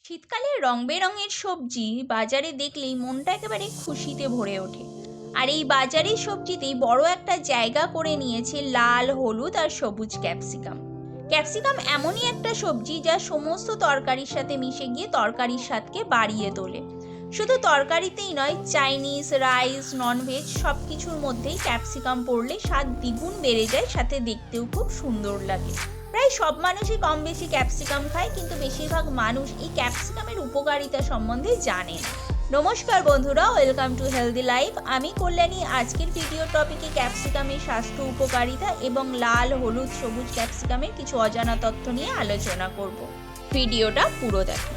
শীতকালে রং বেরঙের সবজি বাজারে দেখলেই মনটা একেবারে খুশিতে ভরে ওঠে। আর এই বাজারের সবজিতেই বড় একটা জায়গা করে নিয়েছে লাল, হলুদ আর সবুজ ক্যাপসিকাম। ক্যাপসিকাম এমনই একটা সবজি যা সমস্ত তরকারির সাথে মিশে গিয়ে তরকারির স্বাদকে বাড়িয়ে তোলে। শুধু তরকারিতেই নয়, চাইনিজ, রাইস, ননভেজ সব কিছুর মধ্যেই ক্যাপসিকাম পড়লে স্বাদ দ্বিগুণ বেড়ে যায়, সাথে দেখতেও খুব সুন্দর লাগে। প্রায় সব মানুষই কম বেশি ক্যাপসিকাম খায়, কিন্তু বেশিরভাগ মানুষ এই ক্যাপসিকামের উপকারিতা সম্বন্ধে জানে না। নমস্কার বন্ধুরা, ওয়েলকাম টু হেলদি লাইফ। আমি কল্যাণী। আজকের ভিডিও টপিকে ক্যাপসিকামের স্বাস্থ্য উপকারিতা এবং লাল, হলুদ, সবুজ ক্যাপসিকামের কিছু অজানা তথ্য নিয়ে আলোচনা করব। ভিডিওটা পুরো দেখুন।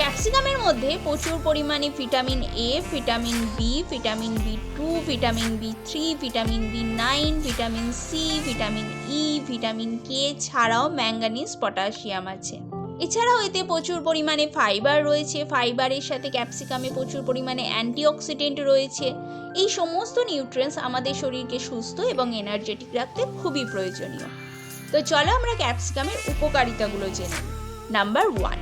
ক্যাপসিকামের মধ্যে প্রচুর পরিমাণে vitamin A, vitamin B, vitamin বি2, ভিটামিন বি3, ভিটামিন বি9, vitamin C, vitamin E, vitamin K ছাড়াও ম্যাঙ্গানিজ, পটাশিয়াম আছে। এছাড়াও এতে প্রচুর পরিমাণে ফাইবার রয়েছে। ফাইবারের সাথে ক্যাপসিকামে প্রচুর পরিমাণে অ্যান্টিঅক্সিডেন্ট রয়েছে। এই সমস্ত নিউট্রিয়েন্টস আমাদের শরীরকে সুস্থ এবং এনার্জেটিক রাখতে খুবই প্রয়োজনীয়। তো চলো আমরা ক্যাপসিকামের উপকারিতাগুলো জেনে নিই। নাম্বার 1,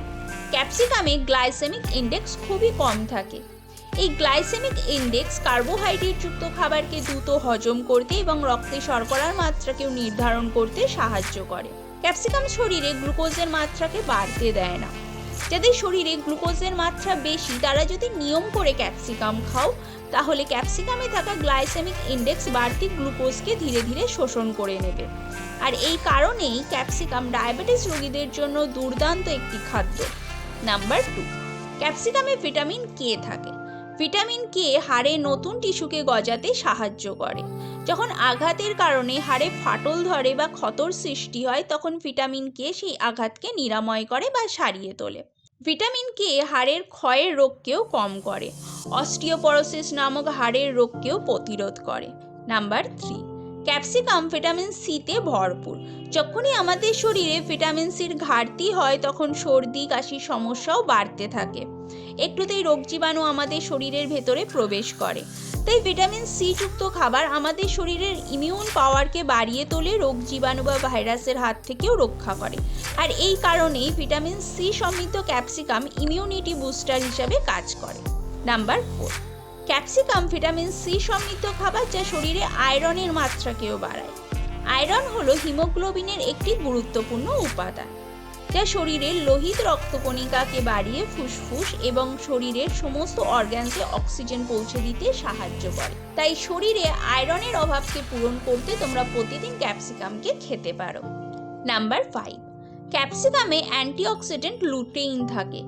ক্যাপসিকামে গ্লাইসেমিক ইন্ডেক্স খুবই কম থাকে। এই গ্লাইসেমিক ইন্ডেক্স কার্বোহাইড্রেটযুক্ত খাবারকে দ্রুত হজম করতে এবং রক্তে শর্করার মাত্রাকেও নির্ধারণ করতে সাহায্য করে। ক্যাপসিকাম শরীরে গ্লুকোজের মাত্রাকে বাড়তে দেয় না। যাদের শরীরে গ্লুকোজের মাত্রা বেশি, তারা যদি নিয়ম করে ক্যাপসিকাম খাও, তাহলে ক্যাপসিকামে থাকা গ্লাইসেমিক ইন্ডেক্স বাড়তি গ্লুকোজকে ধীরে ধীরে শোষণ করে নেবে। আর এই কারণেই ক্যাপসিকাম ডায়াবেটিস রোগীদের জন্য দুর্দান্ত একটি খাদ্য। নাম্বার 2, ক্যাপসিকামে ভিটামিন কে থাকে। ভিটামিন কে হাড়ে নতুন টিস্যুকে গজাতে সাহায্য করে। যখন আঘাতের কারণে হাড়ে ফাটল ধরে বা ক্ষতর সৃষ্টি হয়, তখন ভিটামিন কে সেই আঘাতকে নিরাময় করে বা সারিয়ে তোলে। ভিটামিন কে হাড়ের ক্ষয়ের রোগকেও কম করে। অস্টিওপরোসিস নামক হাড়ের রোগকেও প্রতিরোধ করে। নাম্বার 3, ক্যাপসিকাম ভিটামিন সিতে ভরপুর। যখনই আমাদের শরীরে ভিটামিন সির ঘাটতি হয়, তখন সর্দি কাশির সমস্যাও বাড়তে থাকে। একটুতেই রোগ জীবাণু আমাদের শরীরের ভেতরে প্রবেশ করে। তাই ভিটামিন সি যুক্ত খাবার আমাদের শরীরের ইমিউন পাওয়ারকে বাড়িয়ে তোলে, রোগ জীবাণু বা ভাইরাসের হাত থেকেও রক্ষা করে। আর এই কারণেই ভিটামিন সি সমৃদ্ধ ক্যাপসিকাম ইমিউনিটি বুস্টার হিসাবে কাজ করে। নাম্বার 4, ক্যাপসিকাম ভিটামিন সি সমৃদ্ধ খাবার যা শরীরে আয়রনের মাত্রাকেও বাড়ায়। আয়রন হলো হিমোগ্লোবিনের একটি গুরুত্বপূর্ণ উপাদান, যা শরীরের লোহিত রক্তকণিকাকে বাড়িয়ে ফুসফুস এবং শরীরের সমস্ত অর্গানসে অক্সিজেন পৌঁছে দিতে সাহায্য করে। তাই শরীরে আয়রনের অভাবকে পূরণ করতে তোমরা প্রতিদিন ক্যাপসিকামকে খেতে পারো। নাম্বার 5, ক্যাপসিকামে অ্যান্টিঅক্সিডেন্ট লুটেইন থাকে,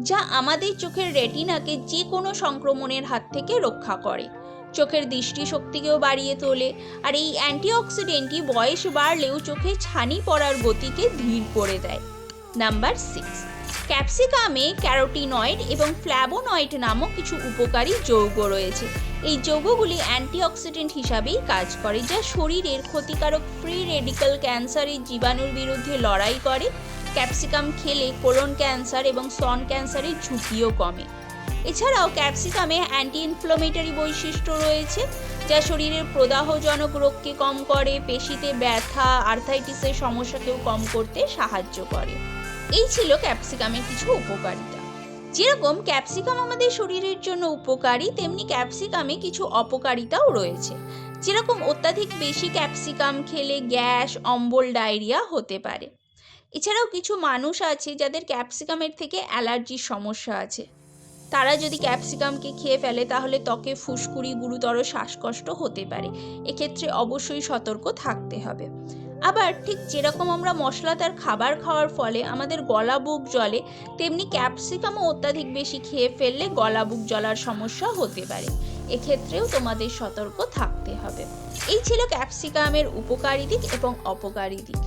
যা আমাদের চোখের রেটিনাকে যে কোনো সংক্রমণের হাত থেকে রক্ষা করে। চোখের দৃষ্টিশক্তিকেও বাড়িয়ে তোলে। আর এই অ্যান্টিঅক্সিডেন্টই বয়স বাড়লেও চোখে ছানি পড়ার গতিকে ধীর করে দেয়। নাম্বার 6, ক্যাপসিকামে ক্যারোটিনয়েড এবং ফ্ল্যাভোনয়েড নামক কিছু উপকারী যৌগ রয়েছে। এই যৌগগুলি অ্যান্টিঅক্সিডেন্ট হিসাবেই কাজ করে, যা শরীরের ক্ষতিকারক ফ্রি রেডিক্যাল ক্যান্সারের জীবাণুর বিরুদ্ধে লড়াই করে। ক্যাপসিকাম খেলে কোলন ক্যান্সার এবং স্তন ক্যান্সারের ঝুঁকিও কমে। এছাড়াও ক্যাপসিকামে অ্যান্টি ইনফ্লামেটরি বৈশিষ্ট্য রয়েছে, যা শরীরের প্রদাহজনক রোগকে কম করে, পেশিতে ব্যথা, আর্থাইটিসের সমস্যাকেও কম করতে সাহায্য করে। এই ছিল ক্যাপসিকামের কিছু উপকারিতা। যেরকম ক্যাপসিকাম আমাদের শরীরের জন্য উপকারী, তেমনি ক্যাপসিকামে কিছু অপকারিতাও রয়েছে। যেরকম অত্যাধিক বেশি ক্যাপসিকাম খেলে গ্যাস, অম্বল, ডায়রিয়া হতে পারে। এছাড়াও কিছু মানুষ আছে যাদের ক্যাপসিকামের থেকে অ্যালার্জির সমস্যা আছে। তারা যদি ক্যাপসিকামকে খেয়ে ফেলে, তাহলে ত্বকে ফুসকুড়ি, গুরুতর শ্বাসকষ্ট হতে পারে। এক্ষেত্রে অবশ্যই সতর্ক থাকতে হবে। আবার ঠিক যেরকম আমরা মশলাদার খাবার খাওয়ার ফলে আমাদের গলা বুক জ্বলে, তেমনি ক্যাপসিকামও অত্যাধিক বেশি খেয়ে ফেললে গলা বুক জ্বলার সমস্যা হতে পারে। এক্ষেত্রেও তোমাদের সতর্ক থাকতে হবে। এই ছিল ক্যাপসিকামের উপকারী দিক এবং অপকারী দিক।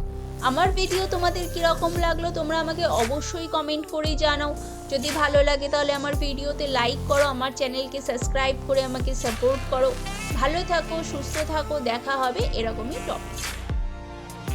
আমার ভিডিও তোমাদের কীরকম লাগলো তোমরা আমাকে অবশ্যই কমেন্ট করে জানাও। যদি ভালো লাগে তাহলে আমার ভিডিওতে লাইক করো, আমার চ্যানেলকে সাবস্ক্রাইব করে আমাকে সাপোর্ট করো। ভালো থাকো, সুস্থ থাকো, দেখা হবে এরকমই টপিক।